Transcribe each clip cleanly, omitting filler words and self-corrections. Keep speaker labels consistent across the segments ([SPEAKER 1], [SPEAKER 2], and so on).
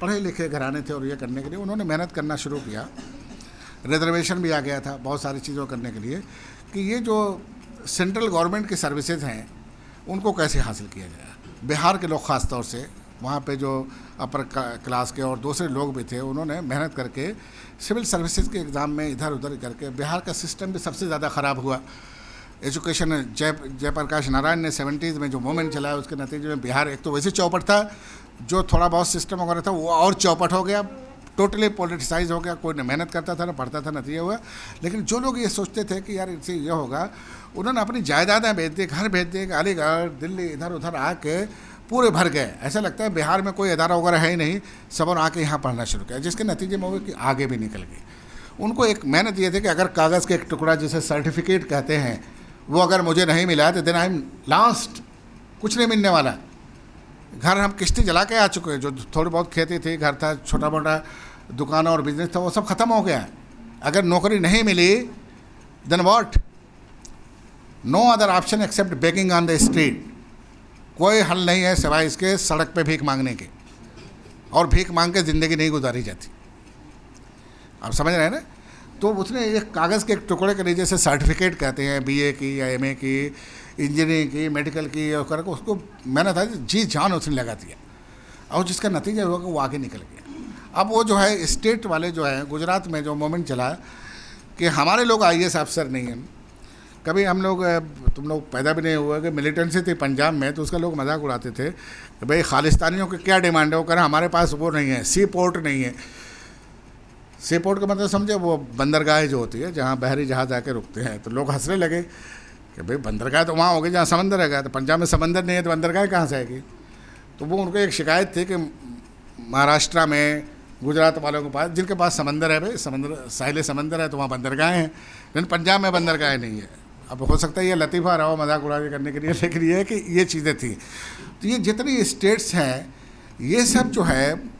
[SPEAKER 1] पढ़े लिखे घराने थे और ये करने के लिए उन्होंने मेहनत करना शुरू किया। रिजर्वेशन भी आ गया था बहुत सारी चीज़ों करने के लिए कि ये जो सेंट्रल गवर्नमेंट की सर्विसेज हैं उनको कैसे हासिल किया जाए। बिहार के लोग ख़ास तौर से वहाँ पे जो अपर क्लास के और दूसरे लोग भी थे, उन्होंने मेहनत करके सिविल सर्विसेज के एग्ज़ाम में इधर उधर करके बिहार का सिस्टम भी सबसे ज़्यादा ख़राब हुआ। एजुकेशन जयप्रकाश नारायण ने 70s में जो मूवमेंट चलाया उसके नतीजे में बिहार एक तो वैसे चौपट था, जो थोड़ा बहुत सिस्टम वगैरह था वो और चौपट हो गया, टोटली पॉलिटिसाइज हो गया। कोई न मेहनत करता था न पढ़ता था, नतीजा हुआ। लेकिन जो लोग ये सोचते थे कि यार इससे ये होगा, उन्होंने अपनी जायदादें बेच दी, घर बेच दिए, अलीगढ़ दिल्ली इधर उधर आके पूरे भर गए। ऐसा लगता है बिहार में कोई अदारा वगैरह है ही नहीं, सब और आके यहाँ पढ़ना शुरू किया, जिसके नतीजे में वो कि आगे भी निकल गए। उनको एक मेहनत ये थी कि अगर कागज़ का एक टुकड़ा जिसे सर्टिफिकेट कहते हैं वो अगर मुझे नहीं मिला तो देन आई एम लास्ट, कुछ नहीं मिलने वाला। घर हम किश्ती जला के आ चुके हैं, जो थोड़ी बहुत खेती थी, घर था, छोटा मोटा दुकान और बिजनेस था, वो सब ख़त्म हो गया। अगर नौकरी नहीं मिली then what, no other option except begging on the street. कोई हल नहीं है सिवाय इसके सड़क पे भीख मांगने के, और भीख मांग के ज़िंदगी नहीं गुजारी जाती। आप समझ रहे हैं ना। तो उसने एक कागज़ के एक टुकड़े के नीचे से सर्टिफिकेट कहते हैं, बीए की या एमए की, इंजीनियरिंग की, मेडिकल की, करके उसको मैंने था जी जान उसने लगा दिया, और जिसका नतीजा हुआ कि वो आगे निकल गया। अब वो जो है स्टेट वाले जो है, गुजरात में जो मूवमेंट चला कि हमारे लोग IAS अफसर नहीं हैं। कभी हम लोग, तुम लोग पैदा भी नहीं हुआ कि मिलिटेंसी थी पंजाब में, तो उसका लोग मजाक उड़ाते थे कि भाई खालिस्तानियों की क्या डिमांड है। वो कह रहे हमारे पास वो नहीं है, सी पोर्ट नहीं है। सी पोर्ट का मतलब समझे, वो बंदरगाह जो होती है जहाँ बहरी जहाज़ आके रुकते हैं। तो लोग हंसने लगे कि भाई बंदरगाह तो वहाँ होगी जहाँ समंदर रहेगा, तो पंजाब में समंदर नहीं है तो बंदरगाह कहाँ से आएगी। तो वो उनको एक शिकायत थी कि महाराष्ट्र में, गुजरात वालों के पास, जिनके पास समंदर है, भाई समंदर साहिल समंदर है तो वहाँ बंदरगाह हैं, लेकिन पंजाब में बंदरगाह नहीं है। अब हो सकता है ये लतीफ़ा रहा हो मजाक उड़ा करने के लिए, लेकिन ये है कि ये चीज़ें थी। तो ये जितनी स्टेट्स हैं ये सब जो है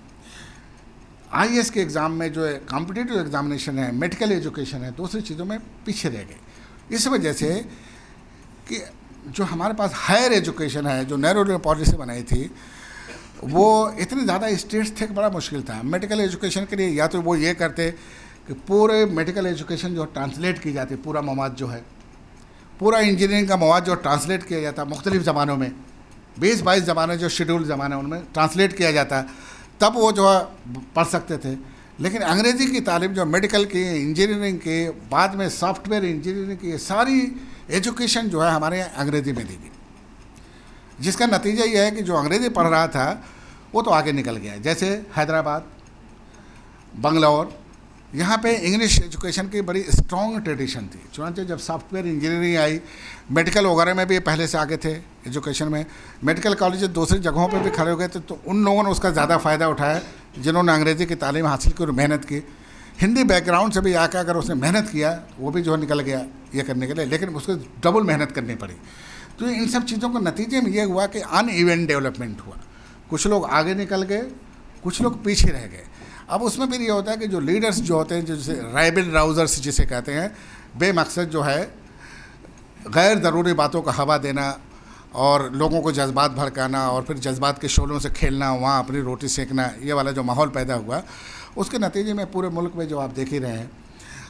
[SPEAKER 1] IAS के एग्ज़ाम में जो है, कॉम्पिटिटिव एग्जामिनेशन है, मेडिकल एजुकेशन है, दूसरी चीज़ों में पीछे रह गए। इस वजह से कि जो हमारे पास हायर एजुकेशन है, जो नेहरू पॉलिसी बनाई थी, वो इतने ज़्यादा स्टेट्स थे कि बड़ा मुश्किल था। मेडिकल एजुकेशन के लिए या तो वो ये करते कि पूरे मेडिकल एजुकेशन जो ट्रांसलेट की जाती, पूरा मवाद जो है, पूरा इंजीनियरिंग का मवाद जो ट्रांसलेट किया जाता मुख्तलिफ़ ज़बानों में, 20-22 ज़बानें जो शेड्यूल ज़बान है उनमें ट्रांसलेट किया जाता, तब वो जो है पढ़ सकते थे। लेकिन अंग्रेज़ी की तालीम जो मेडिकल की, इंजीनियरिंग की, बाद में सॉफ्टवेयर इंजीनियरिंग की, सारी एजुकेशन जो है हमारे यहाँ अंग्रेज़ी में दी गई, जिसका नतीजा ये है कि जो अंग्रेज़ी पढ़ रहा था वो तो आगे निकल गया। जैसे हैदराबाद, बंगलौर, यहाँ पे इंग्लिश एजुकेशन की बड़ी स्ट्रॉन्ग ट्रेडिशन थी। चुनाचे जब सॉफ्टवेयर इंजीनियरिंग आई, मेडिकल वगैरह में भी पहले से आगे थे एजुकेशन में, मेडिकल कॉलेज दूसरी जगहों पे भी खड़े हो गए थे, तो उन लोगों ने उसका ज़्यादा फ़ायदा उठाया जिन्होंने अंग्रेज़ी की तालीम हासिल की और मेहनत की। हिंदी बैकग्राउंड से भी आकर अगर उसने मेहनत किया वो भी जो निकल गया ये करने के लिए, लेकिन उसको डबल मेहनत करनी पड़ी। तो इन सब चीज़ों के नतीजे में ये हुआ कि अनइवन डेवलपमेंट हुआ। कुछ लोग आगे निकल गए, कुछ लोग पीछे रह गए। अब उसमें फिर ये होता है कि जो लीडर्स जो होते हैं, जैसे राइबल राउजर्स जिसे कहते हैं, बेमकसद जो है गैर ज़रूरी बातों का हवा देना और लोगों को जज्बात भड़काना और फिर जज्बात के शोलों से खेलना, वहाँ अपनी रोटी सेकना, ये वाला जो माहौल पैदा हुआ, उसके नतीजे में पूरे मुल्क में जो आप देख ही रहे हैं।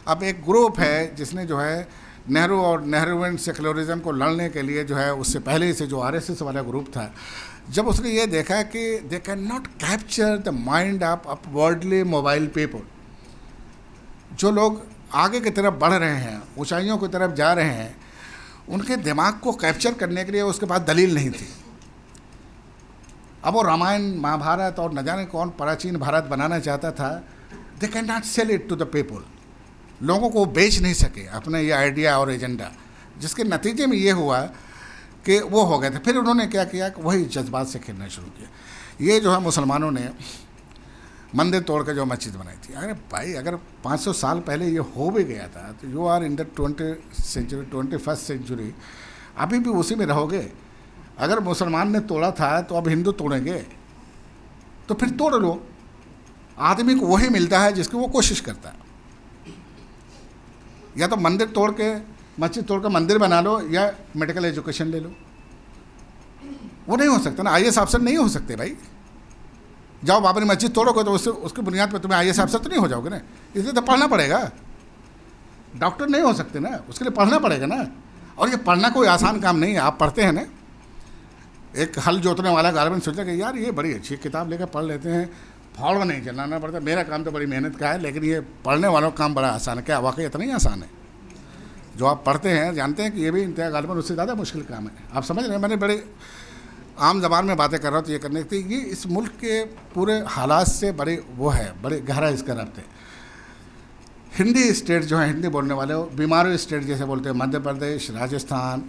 [SPEAKER 1] अब एक ग्रुप है जिसने जो है नेहरू और नेहरूवियन सेकुलरिज्म को लड़ने के लिए जो है, उससे पहले से जो RSS वाला ग्रुप था, जब उसने ये देखा कि दे can not capture the mind of upwardly mobile people, जो लोग आगे की तरफ बढ़ रहे हैं, ऊंचाइयों की तरफ जा रहे हैं, उनके दिमाग को कैप्चर करने के लिए उसके पास दलील नहीं थी। अब वो रामायण महाभारत और न जाने कौन प्राचीन भारत बनाना चाहता था, they can not sell it to the people, लोगों को बेच नहीं सके अपना ये आइडिया और एजेंडा, जिसके नतीजे में ये हुआ कि वो हो गए थे। फिर उन्होंने क्या किया कि वही जज्बात से खेलना शुरू किया। ये जो है मुसलमानों ने मंदिर तोड़ के जो मस्जिद बनाई थी, अरे भाई अगर 500 साल पहले ये हो भी गया था तो you are in the 21st century, अभी भी उसी में रहोगे। अगर मुसलमान ने तोड़ा था तो अब हिंदू तोड़ेंगे, तो फिर तोड़ लो। आदमी को वही मिलता है जिसकी वो कोशिश करता है। या तो मंदिर तोड़ के, मस्जिद तोड़ कर मंदिर बना लो, या मेडिकल एजुकेशन ले लो। वो नहीं हो सकता ना, IAS अफसर नहीं हो सकते भाई। जाओ बाबरी मस्जिद तोड़ोगे तो उससे उसकी बुनियाद पर तुम्हें IAS अफसर तो नहीं हो जाओगे ना, इसलिए तो पढ़ना पड़ेगा। डॉक्टर नहीं हो सकते ना, उसके लिए पढ़ना पड़ेगा ना। और ये पढ़ना कोई आसान काम नहीं है। आप पढ़ते हैं ना, एक हल जोतने वाला गारमेंट सोचा कि यार ये बड़ी अच्छी किताब लेकर पढ़ लेते हैं, फौड़ नहीं चलाना पड़ता, मेरा काम तो बड़ी मेहनत का है, लेकिन ये पढ़ने वालों का काम बड़ा आसान है। क्या वाकई इतना ही आसान है? जो आप पढ़ते हैं जानते हैं कि ये भी इंतहा गालिबन उससे ज़्यादा मुश्किल काम है। आप समझ रहे हैं, मैंने बड़े आम जबान में बातें कर रहा हूँ तो ये करने की, ये इस मुल्क के पूरे हालात से बड़े वो है, बड़े गहरा इसका रब्त है। हिंदी स्टेट जो है, हिंदी बोलने वाले बीमारू स्टेट जैसे बोलते हैं, मध्य प्रदेश, राजस्थान,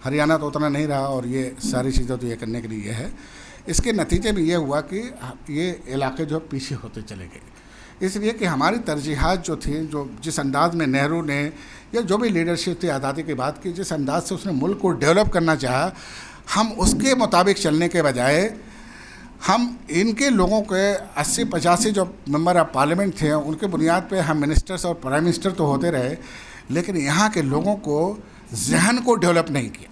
[SPEAKER 1] हरियाणा तो उतना नहीं रहा, और ये सारी चीज़ें तो ये करने के लिए है। इसके नतीजे में ये हुआ कि ये इलाके जो पीछे होते चले गए, इसलिए कि हमारी तरजीहात जो थी, जो जिस अंदाज में नेहरू ने या जो भी लीडरशिप थी आज़ादी के बाद की, जिस अंदाज से उसने मुल्क को डेवलप करना चाहा, हम उसके मुताबिक चलने के बजाय हम इनके लोगों के 80-85 जो मेंबर ऑफ पार्लियामेंट थे उनके बुनियाद पे हम मिनिस्टर्स और प्राइम मिनिस्टर तो होते रहे, लेकिन यहाँ के लोगों को जहन को डेवलप नहीं किया।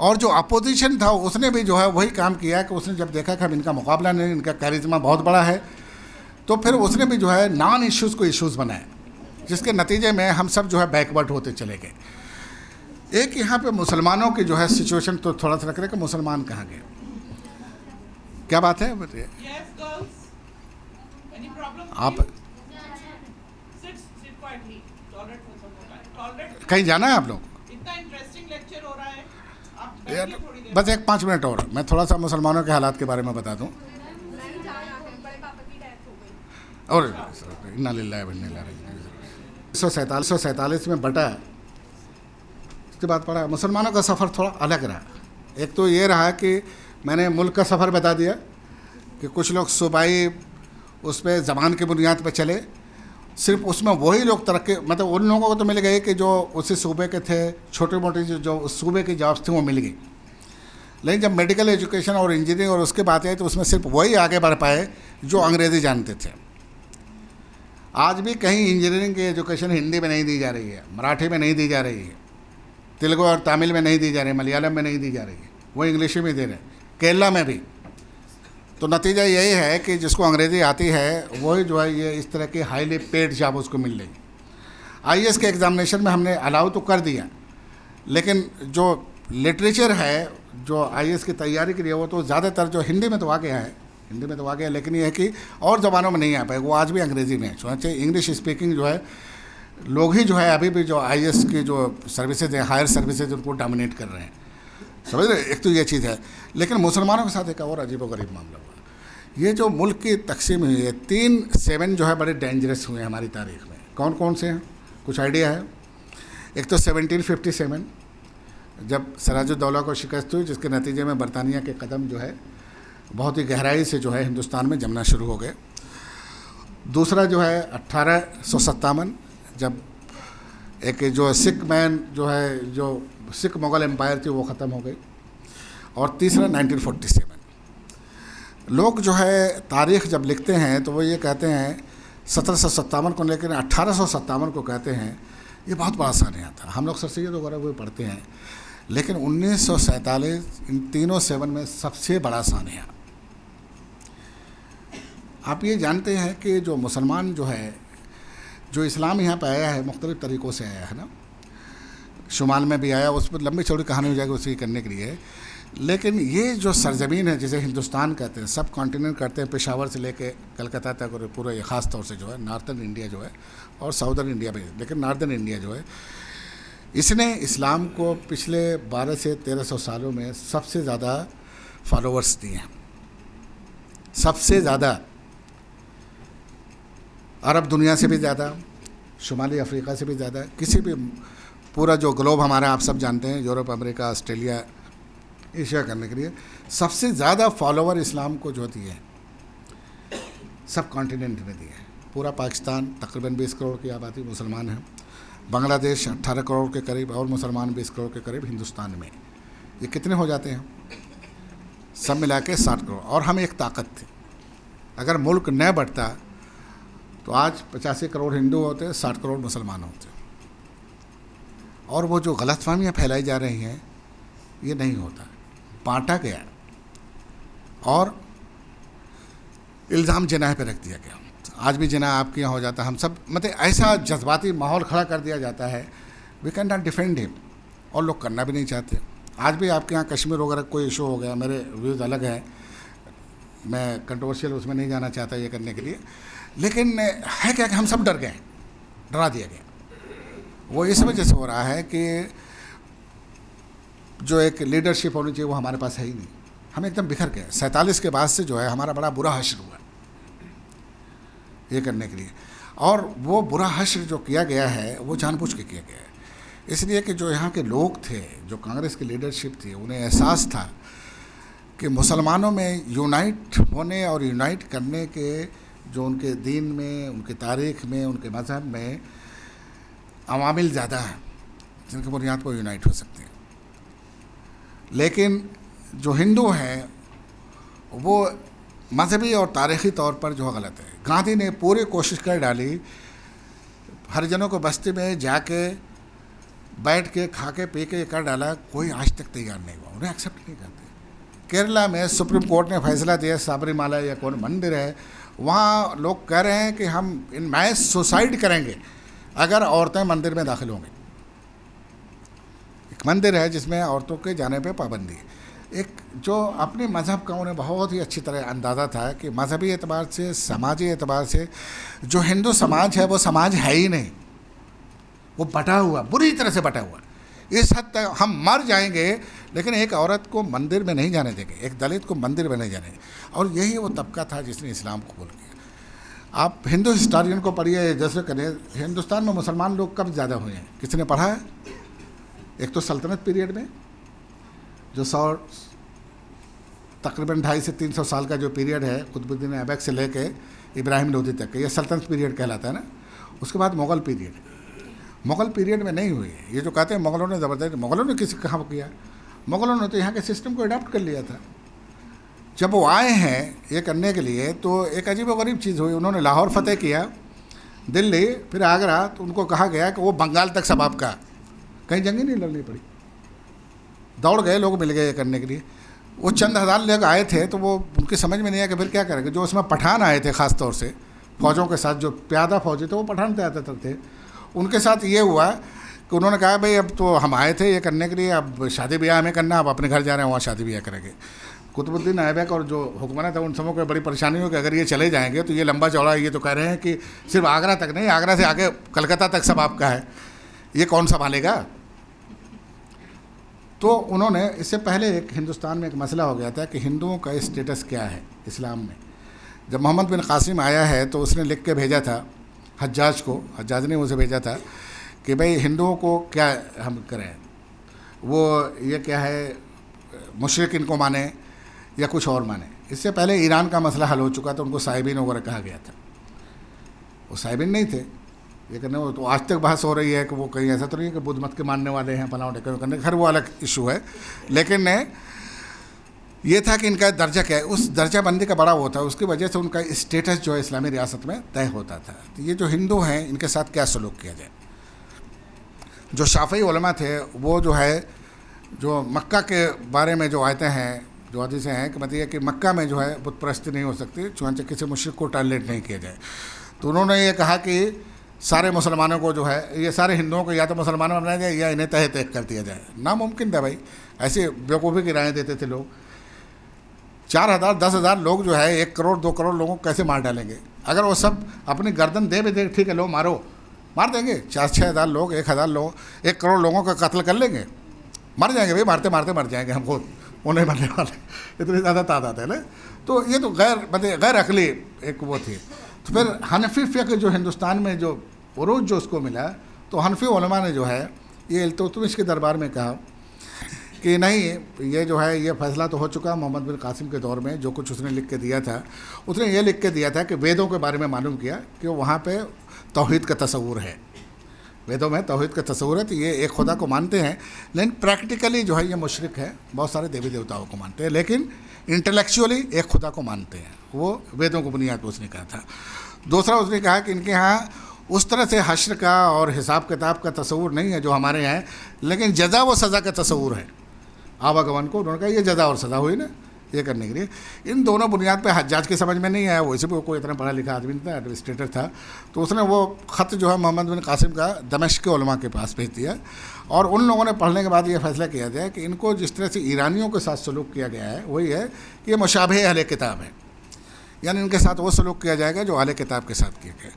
[SPEAKER 1] और जो अपोजिशन था उसने भी जो है वही काम किया कि उसने जब देखा कि हम इनका मुकाबला नहीं, इनका कैरिज्मा बहुत बड़ा है, तो फिर उसने भी जो है नॉन इश्यूज़ को इश्यूज़ बनाए, जिसके नतीजे में हम सब जो है बैकवर्ड होते चले गए। एक यहाँ पे मुसलमानों की जो है सिचुएशन तो थोड़ा सा रख रहे कि मुसलमान कहाँ गए, क्या बात है बताइए आप? कहीं जाना है आप लोग?
[SPEAKER 2] इतना इंटरेस्टिंग लेक्चर हो रहा है, आप
[SPEAKER 1] यार बस एक 5 मिनट और मैं थोड़ा सा मुसलमानों के हालात के बारे में बता दूं। और इन्ना लिल्लाहि व इन्ना इलैहि राजिऊन 147 में बटा, उसके बाद पढ़ा मुसलमानों का सफ़र थोड़ा अलग रहा। एक तो ये रहा कि मैंने मुल्क का सफ़र बता दिया कि कुछ लोग सूबाई उस पर ज़बान की बुनियाद पर चले, सिर्फ उसमें वही लोग तरक्की, मतलब उन लोगों को तो मिल गए कि जो उसी सूबे के थे, छोटे मोटे जो उस सूबे की जॉब्स थी वो मिल गई। लेकिन जब मेडिकल एजुकेशन और इंजीनियरिंग और उसके बात आई तो उसमें सिर्फ वही आगे बढ़ पाए जो अंग्रेज़ी जानते थे। आज भी कहीं इंजीनियरिंग की एजुकेशन हिंदी में नहीं दी जा रही है, मराठी में नहीं दी जा रही है, तेलुगु और तमिल में नहीं दी जा रही है, मलयालम में नहीं दी जा रही है, वो इंग्लिश में दे रहे हैं, केरला में भी। तो नतीजा यही है कि जिसको अंग्रेज़ी आती है वही जो है ये इस तरह की हाईली पेड जॉब उसको मिल रही। IAS के एग्ज़ामिनेशन में हमने अलाउ तो कर दिया, लेकिन जो लिटरेचर है जो IAS की तैयारी के लिए वो तो ज़्यादातर जो हिंदी में तो आ गया है, हिंदी में तो आ गया, लेकिन ये है कि और ज़बानों में नहीं आ पाए, वो आज भी अंग्रेज़ी में है। सोचिए इंग्लिश स्पीकिंग जो है लोग ही जो है अभी भी जो IAS की जो सर्विसेज हैं, हायर सर्विसेज, उनको डोमिनेट कर रहे हैं, समझ रहे। एक तो ये चीज़ है, लेकिन मुसलमानों के साथ एक और अजीबोगरीब मामला हुआ। ये जो मुल्क की तकसीम हुई है, 3-7 जो है बड़े डेंजरस हुए हैं हमारी तारीख़ में। कौन कौन से हैं, कुछ आइडिया है? एक तो 1757 जब सिराजुद्दौला को शिकस्त हुई, जिसके नतीजे में बरतानिया के कदम जो है बहुत ही गहराई से जो है हिंदुस्तान में जमना शुरू हो गए। दूसरा जो है 1857 जब एक जो सिख मैन जो है, जो सिख मुग़ल एम्पायर थी वो ख़त्म हो गई। और तीसरा 1947। लोग जो है तारीख़ जब लिखते हैं तो वो ये कहते हैं 1757 को, लेकिन 1857 को कहते हैं ये बहुत बड़ा सानिया था। हम लोग सर सैयद वगैरह वो पढ़ते हैं, लेकिन 1947 इन तीनों 7 में सबसे बड़ा सानिया। आप ये जानते हैं कि जो मुसलमान जो है, जो इस्लाम यहाँ पर आया है मुख्तलिफ़ तरीक़ों से आया है ना, शुमाल में भी आया, उस पर लंबी चौड़ी कहानी हो जाएगी उसी करने के लिए। लेकिन ये जो सरज़मीन है जिसे हिंदुस्तान कहते हैं, सब कॉन्टिनेंट कहते हैं, पेशावर से लेके कलकत्ता तक और पूरा ये ख़ास तौर से जो है नॉर्थर्न इंडिया जो है और साउदर्न इंडिया भी, लेकिन नॉर्दर्न इंडिया जो है, इसने इस्लाम को पिछले 1200 से 1300 सालों में सबसे ज़्यादा फॉलोअर्स दिए हैं, सबसे ज़्यादा। अरब दुनिया से भी ज़्यादा, शुमाली अफ्रीका से भी ज़्यादा, किसी भी पूरा जो ग्लोब हमारा आप सब जानते हैं, यूरोप, अमेरिका, ऑस्ट्रेलिया, एशिया करने के लिए सबसे ज़्यादा फॉलोवर इस्लाम को जो दिए हैं सब कॉन्टिनेंट में दिए हैं। पूरा पाकिस्तान तकरीबन 20 करोड़ की आबादी मुसलमान है, बांग्लादेश 18 करोड़ के करीब और मुसलमान 20 करोड़ के करीब हिंदुस्तान में। ये कितने हो जाते हैं? सब मिला के 60 करोड़। और हम एक ताकत थे, अगर मुल्क न बढ़ता तो आज 85 करोड़ हिंदू होते, 60 करोड़ मुसलमान होते। और वो जो गलतफहमियाँ फैलाई जा रही हैं, ये नहीं होता, बांटा गया। और इल्ज़ाम जिनाह पे रख दिया गया। आज भी जिना आपके यहाँ हो जाता है, हम सब मतलब ऐसा जज्बाती माहौल खड़ा कर दिया जाता है, we can not defend him, और लोग करना भी नहीं चाहते। आज भी आपके यहाँ कश्मीर वगैरह कोई इशू हो गया, मेरे व्यूज़ अलग है, मैं कंट्रोवर्शियल उसमें नहीं जाना चाहता ये करने के लिए, लेकिन है क्या कि हम सब डर गए, डरा दिया गया। वो इस वजह से हो रहा है कि जो एक लीडरशिप होनी चाहिए वो हमारे पास है ही नहीं, हम एकदम बिखर गए। 47 के बाद से जो है हमारा बड़ा बुरा हश्र हुआ ये करने के लिए, और वो बुरा हश्र जो किया गया है वो जानबूझ के किया गया है, इसलिए कि जो यहाँ के लोग थे, जो कांग्रेस की लीडरशिप थी, उन्हें एहसास था कि मुसलमानों में यूनाइट होने और यूनाइट करने के जो उनके दीन में, उनके तारीख़ में, उनके मज़हब में अवामिल ज़्यादा हैं जिनके बुनियाद पर यूनाइट हो सकते हैं। लेकिन जो हिंदू हैं वो मजहबी और तारीख़ी तौर पर जो गलत है। गांधी ने पूरी कोशिश कर डाली हरिजनों को बस्ती में जाके बैठ के खा के पी के कर डाला, कोई आज तक तैयार नहीं हुआ, उन्हें एक्सेप्ट नहीं करते। केरला में सुप्रीम कोर्ट ने फैसला दिया, साबरीमाला या कौन मंदिर है, वहाँ लोग कह रहे हैं कि हम इन मैस सुसाइड करेंगे अगर औरतें मंदिर में दाखिल होंगी। एक मंदिर है जिसमें औरतों के जाने पे पाबंदी है। एक जो अपने मज़हब का उन्हें बहुत ही अच्छी तरह अंदाज़ा था कि मजहबी एतबार से, समाजी एतबार से जो हिंदू समाज है वो समाज है ही नहीं, वो बटा हुआ, बुरी तरह से बटा हुआ। इस हद तक हम मर जाएंगे लेकिन एक औरत को मंदिर में नहीं जाने देंगे, एक दलित को मंदिर में नहीं जाने देंगे। और यही वो तबका था जिसने इस्लाम कबूल किया। आप हिंदू हिस्टोरियन को पढ़िए, जैसे करें हिंदुस्तान में मुसलमान लोग कब ज़्यादा हुए हैं, किसने पढ़ा है? एक तो सल्तनत पीरियड में जो तकरीबन 250 से 300 साल का जो पीरियड है, कुतुबुद्दीन ऐबक से लेके इब्राहिम लोधी तक, ये सल्तनत पीरियड कहलाता है ना। उसके बाद मुग़ल पीरियड, मुग़ल पीरियड में नहीं हुई है। ये जो कहते हैं मुग़लों ने ज़बरदस्त, मुग़लों ने किसी कहाँ किया? मुग़लों ने तो यहाँ के सिस्टम को अडॉप्ट कर लिया था। जब वो आए हैं ये करने के लिए तो एक अजीब व गरीब चीज़ हुई, उन्होंने लाहौर फतेह किया, दिल्ली, फिर आगरा, तो उनको कहा गया कि वो बंगाल तक सब आपका, कहीं जंग ही नहीं लड़नी पड़ी, दौड़ गए लोग, मिल गए ये करने के लिए। वो चंद हज़ार लोग आए थे तो वो उनकी समझ में नहीं आया कि फिर क्या करेंगे। जो उसमें पठान आए थे ख़ास तौर से फ़ौजों के साथ, जो प्यादा फौजी थे वो पठान ज़्यादातर थे, उनके साथ ये हुआ कि उन्होंने कहा भाई अब तो हम आए थे ये करने के लिए, अब शादी ब्याह हमें करना, अब अपने घर जा रहे हैं, वहाँ शादी ब्याह करेंगे। कुतुबुद्दीन ऐबक और जो हुक्मरान था उन सबों को बड़ी परेशानी हो कि अगर ये चले जाएंगे तो ये लंबा चौड़ा, ये तो कह रहे हैं कि सिर्फ आगरा तक नहीं, आगरा से आगे कलकत्ता तक सब आपका है, ये कौन संभालेगा? तो उन्होंने, इससे पहले एक हिंदुस्तान में एक मसला हो गया था कि हिंदुओं का स्टेटस क्या है इस्लाम में। जब मोहम्मद बिन कासिम आया है तो उसने लिख के भेजा था हज्जाज को, हज्जाज ने उसे भेजा था कि भाई हिंदुओं को क्या हम करें, वो ये क्या है, मुशरिक इनको माने या कुछ और माने। इससे पहले ईरान का मसला हल हो चुका था, उनको साहिबीन वगैरह कहा गया था, वो साहिबीन नहीं थे ये करने। वो तो आज तक बहस हो रही है कि वो कहीं ऐसा तो नहीं है कि बुद्ध मत के मानने वाले हैं फलां करने, खैर वो अलग इशू है। लेकिन ये था कि इनका दर्जा क्या है, उस दर्जा बंदी का बड़ा वो था, उसकी वजह से उनका स्टेटस जो है इस्लामी रियासत में तय होता था। तो ये जो हिंदू हैं इनके साथ क्या सलूक किया जाए। जो शाफ़ी उलमा थे वो जो है, जो मक्का के बारे में जो आयतें हैं, जो हदीसें हैं कि मतलब कि मक्का में जो है बुत परस्ती नहीं हो सकती, चुनांचे किसी मुश्रिक को टारगेट नहीं किया जाए। तो उन्होंने ये कहा कि सारे मुसलमानों को जो है, ये सारे हिंदुओं को या तो मुसलमानों में बनाया जाए या इन्हें तह तय कर दिया जाए। नामुमकिन था भाई, ऐसे बेवकूफ़ी की राहें देते थे लोग। 4000 10,000 लोग जो है 1 करोड़ 2 करोड़ लोगों को कैसे मार डालेंगे? अगर वो सब अपनी गर्दन दे भी दे, ठीक है लो मारो, मार देंगे। 4-6 हज़ार लोग, 1,000 लोग, 1 करोड़ लोगों का कत्ल कर लेंगे, मर जाएंगे भाई, मारते मारते मर जाएंगे, हम खुद उन्हें मरने वाले, इतनी ज़्यादा तादाद है ना। तो ये तो गैर अकली एक वो थी। तो फिर हनफी फ़िक़्ह जो हिंदुस्तान में जो उरूज जो उसको मिला, तो हनफी उलमा ने जो है ये इल्तुतमिश के दरबार में कहा कि नहीं, ये जो है ये फ़ैसला तो हो चुका मोहम्मद बिन कासिम के दौर में, जो कुछ उसने लिख के दिया था, उसने ये लिख के दिया था कि वेदों के बारे में मालूम किया कि वहाँ पे तौहीद का तस्वूर है, वेदों में तौहीद का तस्वूर है। तो ये एक खुदा को मानते हैं, लेकिन प्रैक्टिकली जो है ये मुशरिक है, बहुत सारे देवी देवताओं को मानते हैं, लेकिन इंटेलेक्चुअली एक खुदा को मानते हैं। वो वेदों को बुनियाद पर उसने कहा था। दूसरा उसने कहा कि इनके यहाँ उस तरह से हश्र का और हिसाब किताब का तस्वूर नहीं है जो हमारे यहाँ है, लेकिन जज़ा व सज़ा का तस्वूर है। आवागमन को उन्होंने कहा ये जज़ा और सज़ा हुई ना, ये करने के लिए। इन दोनों बुनियाद पे हज्जाज की समझ में नहीं आया, वैसे भी कोई इतना पढ़ा लिखा आदमी नहीं था, एडमिनिस्ट्रेटर था, तो उसने वो ख़त जो है मोहम्मद बिन कासिम का दमिश्क के उलमा के पास भेज दिया और उन लोगों ने पढ़ने के बाद ये फैसला किया गया कि इनको जिस तरह से ईरानियों के साथ सलूक किया गया है वही है कि ये मुशाबहे अहले किताब है, यानी इनके साथ वो सलूक किया जाएगा जो अहले किताब के साथ किया गया।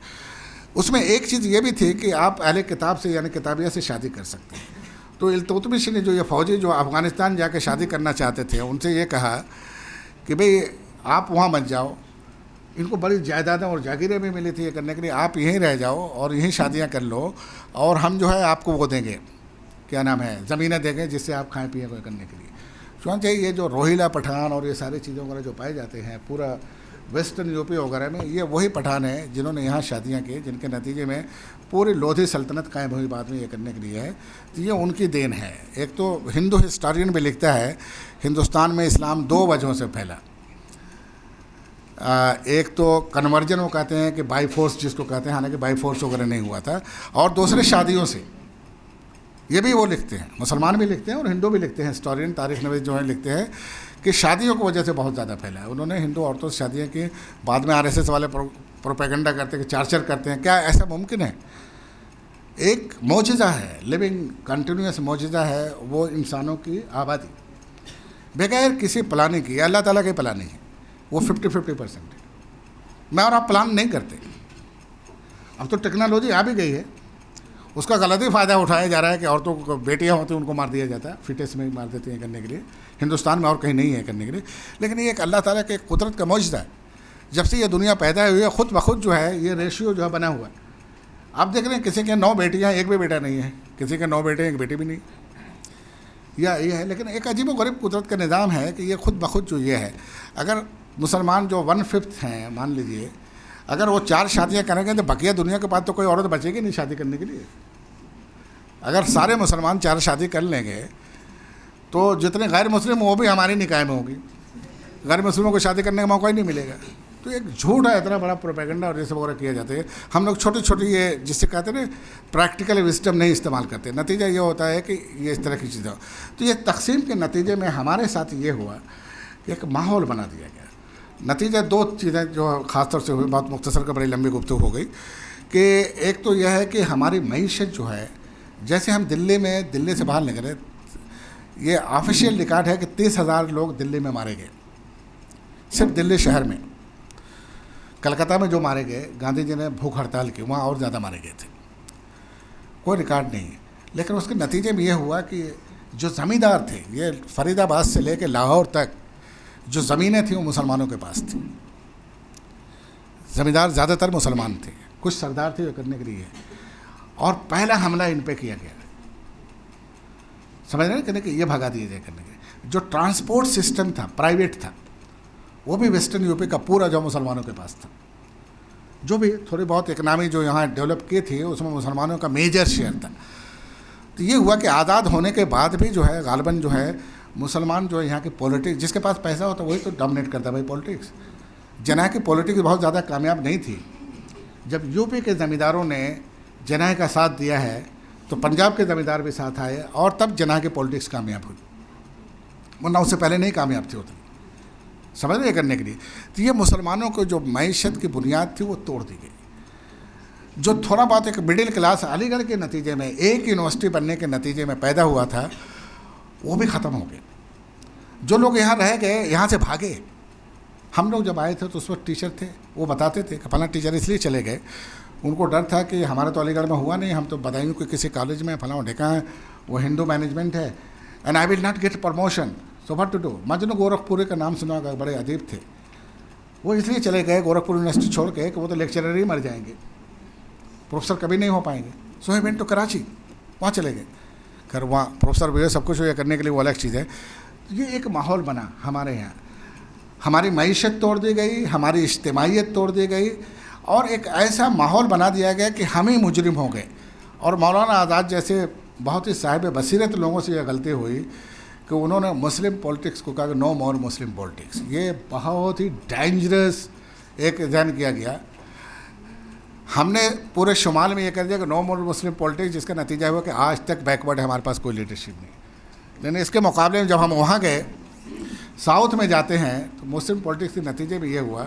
[SPEAKER 1] उसमें एक चीज़ ये भी थी कि आप अहले किताब से यानी किताबिया से शादी कर सकते हैं। तो इल्तुतमिश ने जो ये फ़ौजी जो अफ़गानिस्तान जाके शादी करना चाहते थे उनसे ये कहा कि भाई आप वहाँ मत जाओ, इनको बड़ी जायदादें और जागीरें भी मिली थी ये करने के लिए, आप यहीं रह जाओ और यहीं शादियाँ कर लो और हम जो है आपको वो देंगे, क्या नाम है, ज़मीनें देंगे जिससे आप खाएँ पिए करने के लिए। चूँकि ये जो रोहिला पठान और ये सारी चीज़ों वगैरह जो पाए जाते हैं पूरा वेस्टर्न यूपी वगैरह में, ये वही पठान हैं जिन्होंने यहाँ शादियाँ की, जिनके नतीजे में पूरी लोधी सल्तनत कायम हुई बाद में ये करने के लिए है। तो ये उनकी देन है। एक तो हिंदू हिस्टोरियन भी लिखता है हिंदुस्तान में इस्लाम 2 वजहों से फैला। एक तो कन्वर्जन वो कहते हैं कि बाई फोर्स जिसको कहते हैं, हालांकि बाई फोर्स वगैरह नहीं हुआ था, और दूसरे शादियों से, ये भी वो लिखते हैं, मुसलमान भी लिखते हैं और हिंदू भी लिखते हैं, हिस्टोरियन तारीख नवीस जो है लिखते हैं कि शादियों की वजह से बहुत ज़्यादा फैला है। उन्होंने हिंदू औरतों से शादियाँ की, बाद में आरएसएस वाले प्रोपेगेंडा करते हैं कि चार्चर करते हैं, क्या ऐसा मुमकिन है? एक मौजज़ा है, लिविंग कंटिन्यूस मौजज़ा है वो इंसानों की आबादी, बगैर किसी प्लानिंग की, अल्लाह ताला की प्लानिंग है, वो 50-50% है। मैं और आप प्लान नहीं करते। अब तो टेक्नोलॉजी आ भी गई है, उसका गलत ही फ़ायदा उठाया जा रहा है कि औरतों को, बेटियाँ होती हैं उनको मार दिया जाता है, फिटेस में मार देते हैं करने के लिए, हिंदुस्तान में और कहीं नहीं है करने के लिए। लेकिन ये एक अल्लाह ताला के कुदरत का मौजज़ा है। जब से ये दुनिया पैदा हुई है खुद ब खुद जो है ये रेशियो जो है बना हुआ है। आप देख रहे हैं किसी के 9 बेटियाँ, एक भी बेटा नहीं है, किसी के 9 बेटे, एक बेटी भी नहीं, या ये है। लेकिन एक अजीब व गरीब कुदरत का निज़ाम है कि ये खुद ब खुद जो ये है, अगर मुसलमान जो 1/5 हैं मान लीजिए, अगर वो 4 शादियाँ करेंगे तो बकिया दुनिया के पास तो कोई औरत बचेगी नहीं शादी करने के लिए। अगर सारे मुसलमान 4 शादी कर लेंगे तो जितने गैर मुस्लिम वो भी हमारी निकाय में होगी, गैर मुस्लिमों को शादी करने का मौका ही नहीं मिलेगा। तो एक झूठ है, इतना बड़ा प्रोपेगेंडा और ये सब वगैरह किया जाते हैं। हम लोग छोटी छोटी ये जिससे कहते हैं ना प्रैक्टिकल विजडम नहीं इस्तेमाल करते, नतीजा ये होता है कि ये इस तरह की चीज़ें। तो ये तकसीम के नतीजे में हमारे साथ ये हुआ कि एक माहौल बना दिया गया। नतीजा 2 चीज़ें जो ख़ासतौर से हुई, बहुत मुख्तसर का बड़ी लंबी गुफ्तगू हो गई, कि एक तो यह है कि हमारी मईशत जो है, जैसे हम दिल्ली से बाहर निकले, ये ऑफिशियल रिकॉर्ड है कि 30,000 लोग दिल्ली में मारे गए, सिर्फ दिल्ली शहर में। कलकत्ता में जो मारे गए, गांधी जी ने भूख हड़ताल की, वहाँ और ज़्यादा मारे गए थे, कोई रिकॉर्ड नहीं है। लेकिन उसके नतीजे में ये हुआ कि जो ज़मींदार थे, ये फरीदाबाद से लेकर लाहौर तक जो ज़मीनें थी वो मुसलमानों के पास थी। ज़मींदार ज़्यादातर मुसलमान थे, कुछ सरदार थे जो करने के लिए, और पहला हमला इन पे किया गया, समझ रहे हैं, करने के ये भगा दिए जाए करने के। जो ट्रांसपोर्ट सिस्टम था प्राइवेट था, वो भी वेस्टर्न यूपी का पूरा जो मुसलमानों के पास था। जो भी थोड़ी बहुत इकनॉमी जो यहाँ डेवलप की थी उसमें मुसलमानों का मेजर शेयर था। तो ये हुआ कि आज़ाद होने के बाद भी जो है गालिबन जो है मुसलमान जो है यहाँ की पॉलिटिक्स, जिसके पास पैसा होता वही तो डोमिनेट करता भाई पॉलिटिक्स। जनाह की पॉलिटिक्स बहुत ज़्यादा कामयाब नहीं थी। जब यूपी के ज़मींदारों ने जनाह का साथ दिया है तो पंजाब के ज़मींदार भी साथ आए और तब जनाह की पॉलिटिक्स कामयाब हुई, वरना उससे पहले नहीं कामयाब थी उतनी, समझ रहे करने के लिए। तो ये मुसलमानों को जो मईशत की बुनियाद थी वो तोड़ दी गई। जो थोड़ा बहुत एक मिडिल क्लास अलीगढ़ के नतीजे में, एक यूनिवर्सिटी बनने के नतीजे में पैदा हुआ था, वो भी ख़त्म हो गया। जो लोग यहाँ रह गए, यहाँ से भागे। हम लोग जब आए थे तो उस वक्त टीचर थे, वो बताते थे कि फलां टीचर इसलिए चले गए, उनको डर था कि हमारा तो अलीगढ़ में हुआ नहीं, हम तो बदायूं के किसी कॉलेज में फलां ढेका है, वो हिंदू मैनेजमेंट है, and I will not get promotion, so what to do. Majnun Gorakhpuri का नाम सुना होगा, बड़े अदीब थे, वो इसलिए चले गए गोरखपुर यूनिवर्सिटी छोड़ के कि वो तो लेक्चरर ही मर जाएंगे, प्रोफेसर कभी नहीं हो पाएंगे। सो ही वेंट टू कराची, वहाँ चले गए। खैर वहाँ प्रोफेसर भी सब कुछ ये करने के लिए वो अलग चीज़ है। ये एक माहौल बना हमारे यहाँ, हमारी मईशत तोड़ दी गई, हमारी इज्तिमाइयत तोड़ दी गई, और एक ऐसा माहौल बना दिया गया कि हम ही मुजरिम हो गए। और मौलाना आज़ाद जैसे बहुत ही साहिब बसीरत लोगों से यह गलती हुई कि उन्होंने मुस्लिम पॉलिटिक्स को कहा कि नो मोर मुस्लिम पॉलिटिक्स। ये बहुत ही डेंजरस एक जहन किया गया। हमने पूरे शुमाल में ये कर दिया कि नो मोर मुस्लिम पॉलिटिक्स, जिसका नतीजा हुआ कि आज तक बैकवर्ड है, हमारे पास कोई लीडरशिप नहीं। लेकिन इसके मुकाबले में जब हम वहाँ गए साउथ में जाते हैं तो मुस्लिम पॉलिटिक्स के नतीजे में ये हुआ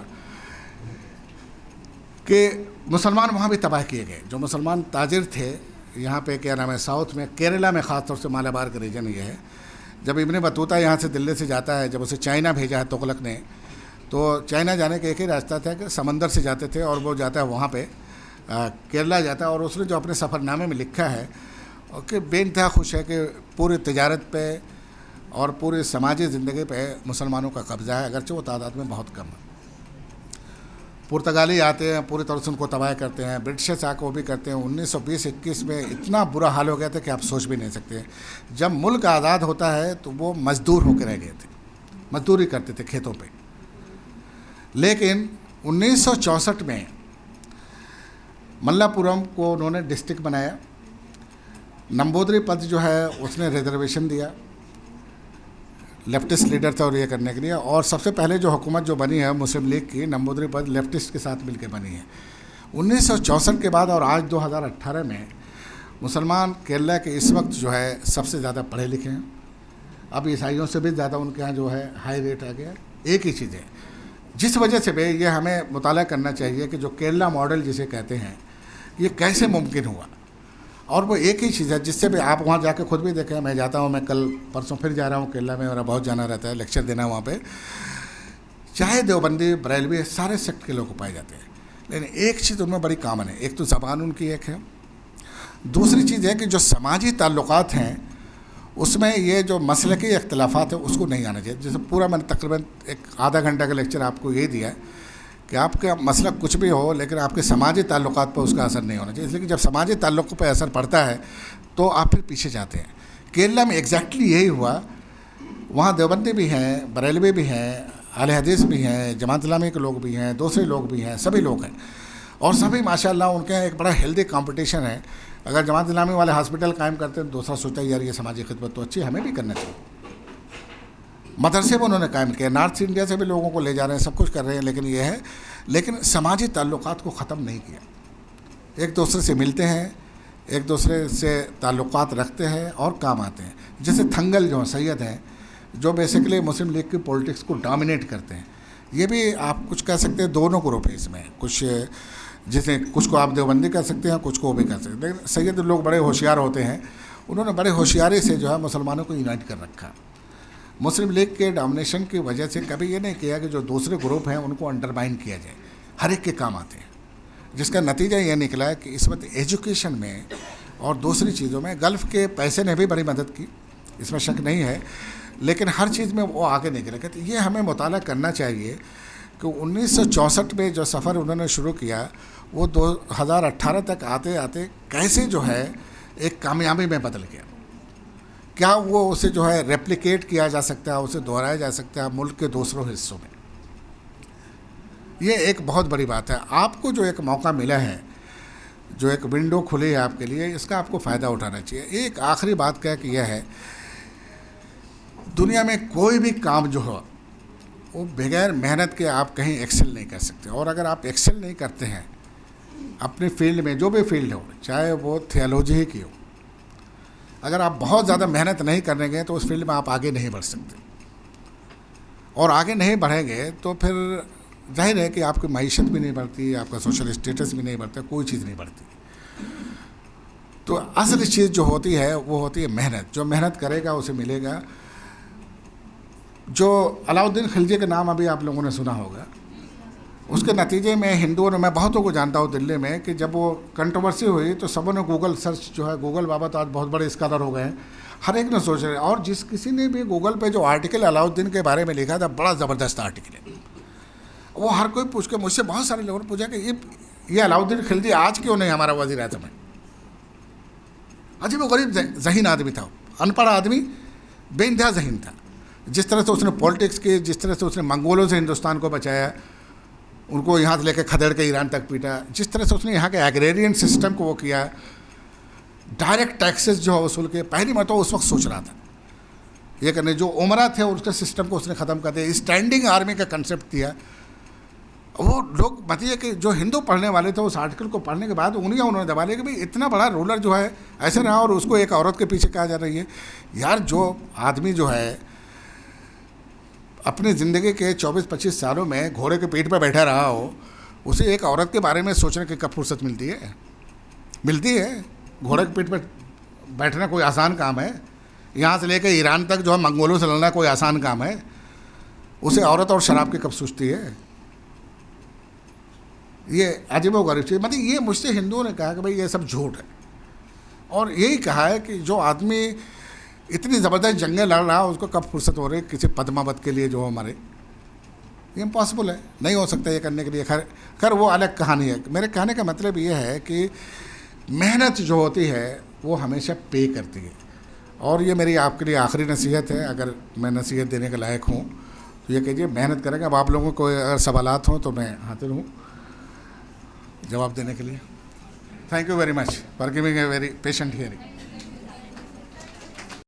[SPEAKER 1] कि मुसलमान वहाँ भी तबाह किए गए। जो मुसलमान ताजिर थे यहाँ पे, क्या नाम है, साउथ में, केरला में ख़ास तौर से मालाबार का रीजन ये है। जब इब्न बतूता यहाँ से दिल्ली से जाता है, जब उसे चाइना भेजा है तुगलक ने, तो चाइना जाने का एक ही रास्ता था कि समंदर से जाते थे, और वो जाता है वहाँ पे केरला जाता है। और उसने जो अपने सफ़रनामे में लिखा है कि बेइंतहा खुश है कि पूरी तिजारत पे और पूरी समाजी ज़िंदगी पे मुसलमानों का कब्ज़ा है, अगरचे वो तादाद में बहुत कम है। पुर्तगाली आते हैं, पूरी तरह से उनको तबाह करते हैं, ब्रिटिशर्स आकर वो भी करते हैं। 1920-21 में इतना बुरा हाल हो गया था कि आप सोच भी नहीं सकते। जब मुल्क आज़ाद होता है तो वो मजदूर होकर रह गए थे, मजदूरी करते थे खेतों पे। लेकिन 1964 में मल्लापुरम को उन्होंने डिस्ट्रिक्ट बनाया। नंबूदरी पद जो है उसने रिजर्वेशन दिया, लेफ्टिस्ट लीडर था और ये करने के लिए। और सबसे पहले जो हुकूमत जो बनी है मुस्लिम लीग की, नंबूदरी पद लेफ्टिस्ट के साथ मिलकर बनी है 1964 के बाद। और आज 2018 में मुसलमान केरला के इस वक्त जो है सबसे ज़्यादा पढ़े लिखे हैं। अब ईसाइयों से भी ज़्यादा उनके यहाँ जो है हाई रेट आ गया। एक ही चीज़ है जिस वजह से भी ये हमें मुताला करना चाहिए कि जो केरला मॉडल जिसे कहते हैं ये कैसे मुमकिन हुआ। और वो एक ही चीज़ है जिससे भी आप वहाँ जाके खुद भी देखें। मैं जाता हूँ, मैं कल परसों फिर जा रहा हूँ केरला में, मेरा बहुत जाना रहता है, लेक्चर देना वहाँ पे। चाहे देवबंदी, बरेलवी, सारे सेक्ट के लोग पाए जाते हैं, लेकिन एक चीज़ उनमें बड़ी कॉमन है। एक तो ज़बान उनकी एक है, दूसरी चीज़ है कि जो समाजी ताल्लुकात हैं उसमें ये जो मसलकी इख्तिलाफात है उसको नहीं आना चाहिए। जैसे पूरा मैंने तकरीबन एक आधा घंटा का लेक्चर आपको ये दिया है कि आपका मसला कुछ भी हो, लेकिन आपके समाजी ताल्लुकात पर उसका असर नहीं होना चाहिए। इसलिए कि जब समाजी ताल्लुक़ पर असर पड़ता है तो आप फिर पीछे जाते हैं। केरला में एग्जैक्टली यही हुआ। वहाँ देवबंदी भी हैं, बरेलवी भी हैं, अहले हदीस भी हैं, जमात इस्लामी के लोग भी हैं, दूसरे लोग भी हैं, सभी लोग हैं। और सभी माशाल्लाह उनके यहाँ एक बड़ा हेल्दी कंपटीशन है। अगर जमात इस्लामी वाले हॉस्पिटल कायम करते हैं, दूसरा सोचता है यार ये समाजी खिदमत तो अच्छी, हमें भी करना चाहिए। मदरसे में उन्होंने कायम किया, नॉर्थ इंडिया से भी लोगों को ले जा रहे हैं, सब कुछ कर रहे हैं। लेकिन ये है, लेकिन समाजी ताल्लुकात को ख़त्म नहीं किया। एक दूसरे से मिलते हैं, एक दूसरे से ताल्लुकात रखते हैं और काम आते हैं। जैसे थंगल जो सैयद हैं, जो बेसिकली मुस्लिम लीग की पॉलिटिक्स को डोमिनेट करते हैं। ये भी आप कुछ कह सकते हैं, दोनों ग्रुप है इसमें। कुछ जैसे कुछ को आप देवबंदी कर सकते हैं, कुछ को भी कर सकते हैं। लेकिन सैयद लोग बड़े होशियार होते हैं, उन्होंने बड़े होशियारी से जो है मुसलमानों को यूनाइट कर रखा। मुस्लिम लीग के डोमिनेशन की वजह से कभी ये नहीं किया कि जो दूसरे ग्रुप हैं उनको अंडरमाइन किया जाए, हर एक के काम आते हैं। जिसका नतीजा ये निकला है कि इस वक्त एजुकेशन में और दूसरी चीज़ों में गल्फ़ के पैसे ने भी बड़ी मदद की, इसमें शक नहीं है, लेकिन हर चीज़ में वो आगे निकले। तो ये हमें मुताला करना चाहिए कि 1964 में जो सफ़र उन्होंने शुरू किया वो 2018 तक आते आते कैसे जो है एक कामयाबी में बदल गया। क्या वो उसे जो है रेप्लिकेट किया जा सकता है, उसे दोहराया जा सकता है मुल्क के दूसरों हिस्सों में? ये एक बहुत बड़ी बात है। आपको जो एक मौका मिला है, जो एक विंडो खुली है आपके लिए, इसका आपको फ़ायदा उठाना चाहिए। एक आखिरी बात कह कि यह है, दुनिया में कोई भी काम जो हो वो बगैर मेहनत के आप कहीं एक्सेल नहीं कर सकते। और अगर आप एक्सेल नहीं करते हैं अपनी फील्ड में, जो भी फील्ड हो, चाहे वो थियोलॉजी ही की हो, अगर आप बहुत ज़्यादा मेहनत नहीं करेंगे तो उस फील्ड में आप आगे नहीं बढ़ सकते। और आगे नहीं बढ़ेंगे तो फिर जाहिर है कि आपकी मईशत भी नहीं बढ़ती, आपका सोशल स्टेटस भी नहीं बढ़ता, कोई चीज़ नहीं बढ़ती। तो असल चीज़ जो होती है वो होती है मेहनत। जो मेहनत करेगा उसे मिलेगा। जो अलाउद्दीन खिलजी का नाम अभी आप लोगों ने सुना होगा, उसके नतीजे में हिंदुओं ने, मैं बहुतों को जानता हूँ दिल्ली में, कि जब वो कंट्रोवर्सी हुई तो सबों ने गूगल सर्च जो है, गूगल बाबा तो आज बहुत बड़े स्कॉलर हो गए हैं, हर एक ने सोच रहे। और जिस किसी ने भी गूगल पे जो आर्टिकल अलाउद्दीन के बारे में लिखा था, बड़ा ज़बरदस्त आर्टिकल है वो। हर कोई पूछ के, मुझसे बहुत सारे लोगों ने पूछा कि ये अलाउद्दीन खिलजी आज क्यों नहीं हमारा वज़ीर आज़म है। अजीब वो गरीब ज़हीन आदमी था, अनपढ़ आदमी, बेइंतहा ज़हीन था। जिस तरह से उसने पॉलिटिक्स की, जिस तरह से उसने मंगोलों से हिंदुस्तान को बचाया, उनको यहाँ से लेकर खदेड़ के ईरान तक पीटा, जिस तरह से उसने यहाँ के एग्रेरियन सिस्टम को वो किया, डायरेक्ट टैक्सेस जो वसूल के, पहली मरतबा उस वक्त सोच रहा था ये करने। जो उमरा थे उसके सिस्टम को उसने ख़त्म कर दिया, स्टैंडिंग आर्मी का कंसेप्ट दिया। वो लोग बताइए कि जो हिंदू पढ़ने वाले थे, उस आर्टिकल को पढ़ने के बाद उंगलियां उन्होंने दबा ली कि भाई इतना बड़ा रूलर जो है ऐसे रहा और उसको एक औरत के पीछे कहा जा रही है। यार जो आदमी जो है अपनी ज़िंदगी के 24-25 सालों में घोड़े के पीठ पर बैठा रहा हो, उसे एक औरत के बारे में सोचने की कब फुर्सत मिलती है? मिलती है। घोड़े के पीठ पर बैठना कोई आसान काम है? यहाँ से लेकर ईरान तक जो है मंगोलों से लड़ना कोई आसान काम है? उसे औरत और शराब की कब सोचती है? ये अजीबोगरीब चीज़, मतलब ये मुझसे हिंदुओं ने कहा कि भाई ये सब झूठ है, और यही कहा है कि जो आदमी इतनी ज़बरदस्त जंगें लड़ रहा है उसको कब फुर्सत हो रही किसी पद्मावत के लिए जो हमारे, ये इम्पॉसिबल है, नहीं हो सकता ये करने के लिए। खैर वो अलग कहानी है। मेरे कहने का मतलब ये है कि मेहनत जो होती है वो हमेशा पे करती है, और ये मेरी आपके लिए आखिरी नसीहत है। अगर मैं नसीहत देने के लायक हूँ तो ये कहिए, मेहनत करेंगे। अब आप लोगों को अगर सवालात हों तो मैं हाजिर हूँ जवाब देने के लिए। Thank you very much for giving a very patient hearing.